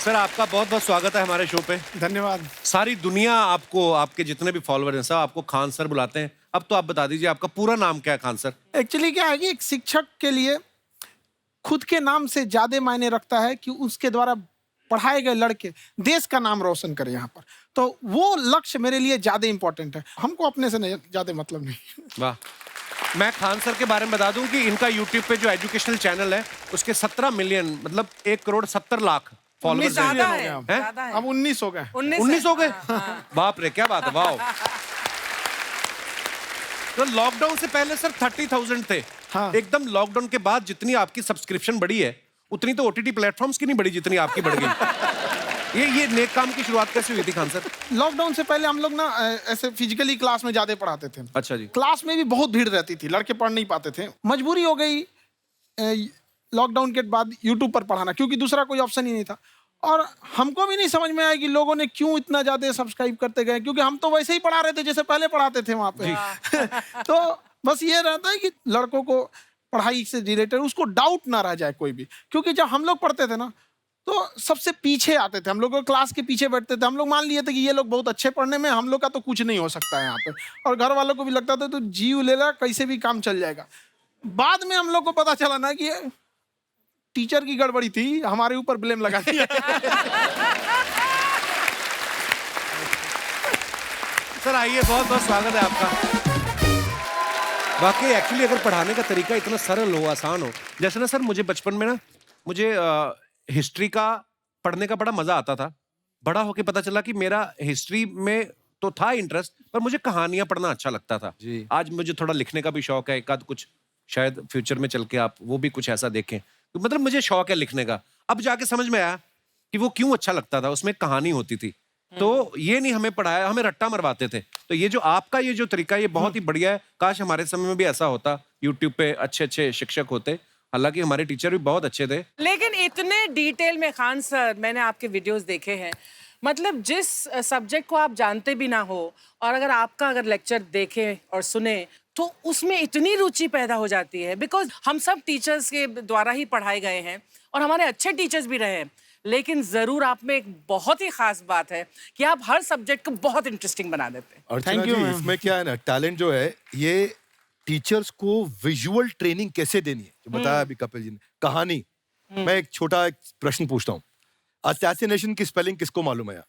Sir आपका बहुत बहुत स्वागत है हमारे शो पे। धन्यवाद। सारी दुनिया आपको, आपके जितने भी फॉलोअर हैं सब आपको खान सर बुलाते हैं। अब तो आप बता दीजिए आपका पूरा नाम क्या है खान सर? एक्चुअली क्या है कि एक शिक्षक के लिए खुद के नाम से ज्यादा मायने रखता है कि उसके द्वारा पढ़ाए गए लड़के देश का नाम रोशन करें यहाँ पर। तो वो लक्ष्य मेरे लिए ज्यादा इंपॉर्टेंट है, हमको अपने से नहीं ज्यादा मतलब नहीं। वाह। मैं खान सर के बारे में बता दूं कि इनका यूट्यूब पे जो एजुकेशनल चैनल है उसके 17 मिलियन मतलब 1,70,00,000 फॉलोअर्स ज़्यादा हैं। है, ज़्यादा है। अब 19 हो गए। 19 हो गए? बाप रे, क्या बात है, वाह। तो लॉकडाउन से पहले सर 30,000 थे। हाँ। एकदम लॉकडाउन के बाद जितनी आपकी सब्सक्रिप्शन बढ़ी है उतनी तो ओटीटी प्लेटफॉर्म्स की नहीं बढ़ी जितनी आपकी बढ़ गई। ये नेक काम की शुरुआत कैसे हुई थी खान सर? लॉकडाउन से पहले हम लोग ना ऐसे फिजिकली क्लास में ज्यादा पढ़ाते थे। अच्छा जी। क्लास में भी बहुत भीड़ रहती थी, लड़के पढ़ नहीं पाते थे। मजबूरी हो गई लॉकडाउन के बाद यूट्यूब पर पढ़ाना, क्योंकि दूसरा कोई ऑप्शन ही नहीं था। और हमको भी नहीं समझ में आया कि लोगों ने क्यों इतना ज्यादा सब्सक्राइब करते गए, क्योंकि हम तो वैसे ही पढ़ा रहे थे जैसे पहले पढ़ाते थे वहां पे। तो बस ये रहता है कि लड़कों को पढ़ाई से रिलेटेड उसको डाउट ना रह जाए कोई भी, क्योंकि जब हम लोग पढ़ते थे ना तो सबसे पीछे आते थे, हम लोग क्लास के पीछे बैठते थे। हम लोग मान लिए थे कि ये लोग बहुत अच्छे पढ़ने में, हम लोग का तो कुछ नहीं हो सकता है यहाँ पे। और घर वालों को भी लगता था तो जीव ले ला, कैसे भी काम चल जाएगा। बाद में हम लोग को पता चला ना कि टीचर की गड़बड़ी थी, हमारे ऊपर ब्लेम लगा दिया। सर आइए, बहुत बहुत स्वागत है आपका। वाकई एक्चुअली अगर पढ़ाने का तरीका इतना सरल हो, आसान हो, जैसे ना सर मुझे बचपन में ना मुझे हिस्ट्री का पढ़ने का बड़ा मजा आता था। बड़ा होके पता चला कि मेरा हिस्ट्री में तो था इंटरेस्ट, पर मुझे कहानियां पढ़ना अच्छा लगता था जी। आज मुझे थोड़ा लिखने का भी शौक है, एक आध कुछ शायद फ्यूचर में चल के आप वो भी कुछ ऐसा देखें। तो मतलब मुझे शौक है लिखने का। अब जाके समझ में आया कि वो क्यों अच्छा लगता था, उसमें कहानी होती थी। तो ये नहीं हमें पढ़ाया, हमें रट्टा मरवाते थे। तो ये जो आपका ये जो तरीका ये बहुत ही बढ़िया है। काश हमारे समय में भी ऐसा होता, यूट्यूब पे अच्छे अच्छे शिक्षक होते। हालांकि हमारे टीचर भी बहुत अच्छे थे, लेकिन इतने डिटेल में खान सर मैंने आपके वीडियोस देखे हैं, मतलब जिस सब्जेक्ट को आप जानते भी ना हो और अगर लेक्चर देखें और सुने तो उसमें इतनी रुचि पैदा हो जाती है। बिकॉज हम सब टीचर्स के द्वारा ही पढ़ाए गए हैं और हमारे अच्छे टीचर्स भी रहे हैं, लेकिन जरूर आप में एक बहुत ही खास बात है कि आप हर सब्जेक्ट को बहुत इंटरेस्टिंग बना देते हैं। अर्चना जी, इसमें क्या है ना, टैलेंट जो है ये टीचर्स को विजुअल ट्रेनिंग कैसे देनी है, जो बताया अभी कपिल जी ने। कहानी, मैं एक छोटा प्रश्न पूछता हूँ। असैसिनेशन की स्पेलिंग किसको मालूम है?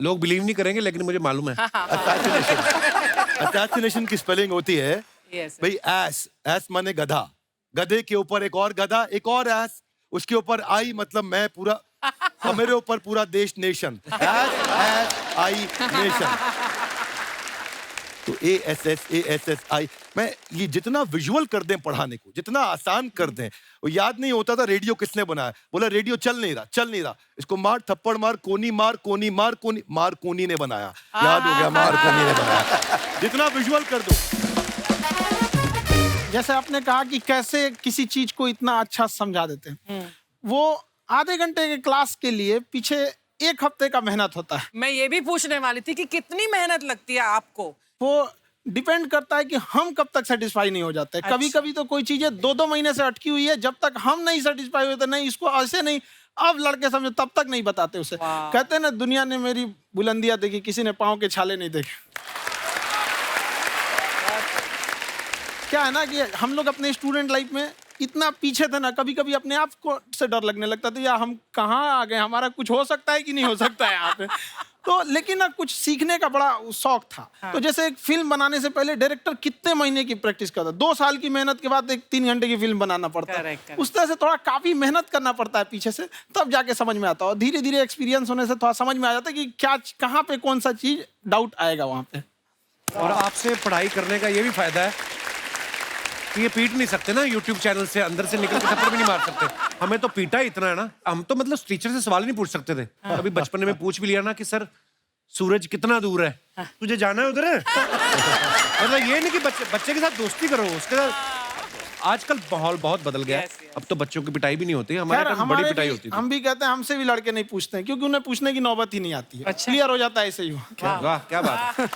लोग बिलीव नहीं करेंगे लेकिन मुझे मालूम है। असैसिनेशन की स्पेलिंग होती है भाई एस माने गधा, गधे के ऊपर एक और गधा, एक और एस, उसके ऊपर आई मतलब मैं पूरा, और मेरे ऊपर पूरा देश, नेशन। S I nation. तो ASSASSI मैं ये जितना विजुअल कर दें पढ़ाने को, जितना आसान कर दें। वो याद नहीं होता था रेडियो किसने बनाया, बोला रेडियो चल नहीं रहा, इसको मार थप्पड़ मार, कोनी मार, कोनी मार, मार कोनी ने बनाया। याद हो गया, मार कोनी ने बनाया। जितना विजुअल कर दो। जैसे आपने कहा कि कैसे किसी चीज को इतना अच्छा समझा देते हैं, वो आधे घंटे के क्लास के लिए पीछे 1 हफ्ते का मेहनत होता है। मैं ये भी पूछने वाली थी कि कितनी मेहनत लगती है आपको। वो डिपेंड करता है कि हम कब तक सेटिस्फाई नहीं हो जाते। अच्छा। कभी कभी तो कोई चीजें 2-2 महीने से अटकी हुई है, जब तक हम नहीं सेटिस्फाई होते, नहीं इसको ऐसे नहीं, अब लड़के समझो तब तक नहीं बताते उसे। कहते हैं ना, दुनिया ने मेरी बुलंदियां देखी, किसी ने पाँव के छाले नहीं देखे। क्या है ना कि हम लोग अपने स्टूडेंट लाइफ में इतना पीछे थे ना, कभी कभी अपने आप को से डर लगने लगता था, यार हम कहाँ आ गए, हमारा कुछ हो सकता है कि नहीं हो सकता है यहाँ पे। तो लेकिन ना कुछ सीखने का बड़ा शौक था। तो जैसे एक फिल्म बनाने से पहले डायरेक्टर कितने महीने की प्रैक्टिस करता है, 2 साल की मेहनत के बाद एक 3 घंटे की फिल्म बनाना पड़ता है। उस तरह से थोड़ा काफी मेहनत करना पड़ता है पीछे से, तब जाके समझ में आता है। और धीरे धीरे एक्सपीरियंस होने से थोड़ा समझ में आ जाता है कि क्या कहाँ पे कौन सा चीज डाउट आएगा वहाँ पे। और आपसे पढ़ाई करने का ये भी फायदा है कि ये पीट नहीं सकते ना, यूट्यूब चैनल से अंदर से निकल के थप्पड़ भी नहीं मार सकते। हमें तो पीटा इतना है ना, हम तो मतलब टीचर से सवाल नहीं पूछ सकते थे। अभी बचपन में पूछ भी लिया ना कि सर सूरज कितना दूर है, तुझे जाना है उधर है। मतलब ये नहीं कि बच्चे के साथ दोस्ती करो, उसके साथ आजकल माहौल बहुत बदल गया है। अब तो बच्चों की पिटाई भी नहीं होती, हमारे टाइम बड़ी पिटाई होती थी। हम भी कहते हैं, हमसे भी लड़के नहीं पूछते हैं, क्योंकि उन्हें पूछने की नौबत ही नहीं आती है। क्लियर हो जाता है ऐसे ही। वाह क्या बात है।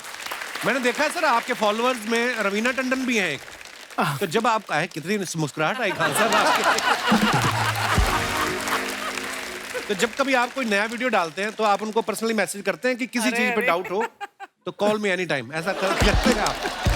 मैंने देखा है सर आपके फॉलोअर्स में रवीना टंडन भी है एक। तो जब आप आए कितनी मुस्कुराहट आई खान साहब आपके। तो जब कभी आप कोई नया वीडियो डालते हैं तो आप उनको पर्सनली मैसेज करते हैं कि किसी अरे, चीज पे अरे। डाउट हो तो कॉल मी एनी टाइम, ऐसा करते हैं आप?